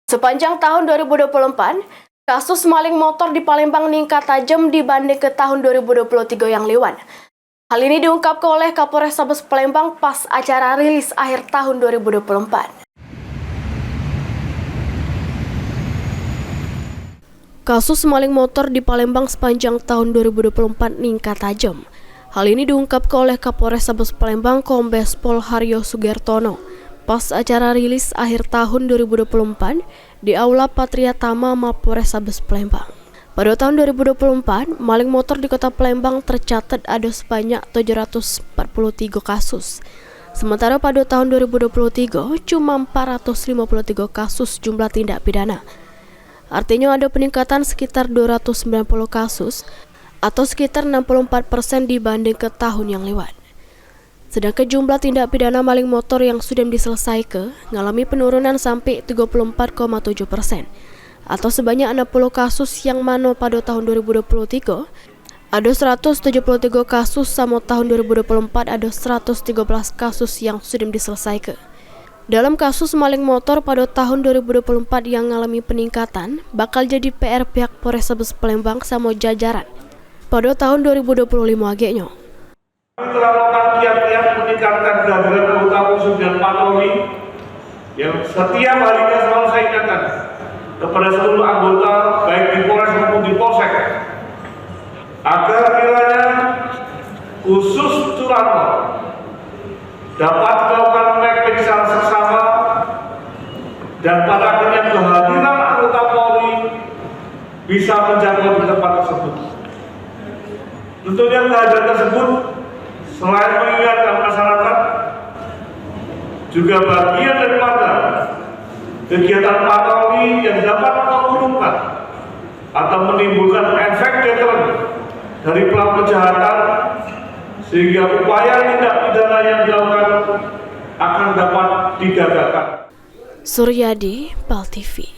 Sepanjang tahun 2024, kasus maling motor di Palembang meningkat tajam dibanding ke tahun 2023 yang lewat. Hal ini diungkapkan oleh Kapolrestabes Palembang pas acara rilis akhir tahun 2024. Kasus maling motor di Palembang sepanjang tahun 2024 meningkat tajam. Hal ini diungkapkan oleh Kapolrestabes Palembang Kombes Pol Haryo Sugertono pas acara rilis akhir tahun 2024 di Aula Patria Tama Mapolrestabes Palembang. Pada tahun 2024, maling motor di Kota Palembang tercatat ada sebanyak 743 kasus. Sementara pada tahun 2023 cuma 453 kasus jumlah tindak pidana. Artinya ada peningkatan sekitar 290 kasus atau sekitar 64% dibanding ke tahun yang lewat. Sedangkan jumlah tindak pidana maling motor yang sudah diselesaikan mengalami penurunan sampai 34,7%, atau sebanyak 60 kasus yang mana pada tahun 2023 ada 173 kasus, sama tahun 2024 ada 113 kasus yang sudah diselesaikan. Dalam kasus maling motor pada tahun 2024 yang mengalami peningkatan, bakal jadi PR pihak Polrestabes Palembang sama jajaran pada tahun 2025 agaknya. Kami telah melakukan kiat-kiat meningkatkan kehadiran anggota khusus dan patroli yang setiap harinya selalu saya ingatkan kepada seluruh anggota baik di Polres maupun di Polsek agar kiranya khusus Curanmor dapat melakukan mapping secara seksama dan pada akhirnya kehadiran anggota Polri bisa menjangkau di tempat tersebut. Tentunya kehadiran tersebut selain mengingatkan masyarakat, juga bagian daripada kegiatan patroli yang dapat mengurungkan atau menimbulkan efek deteren dari pelaku kejahatan, sehingga upaya tindak pidana yang dilakukan akan dapat digagalkan. Suryadi, PAL TV.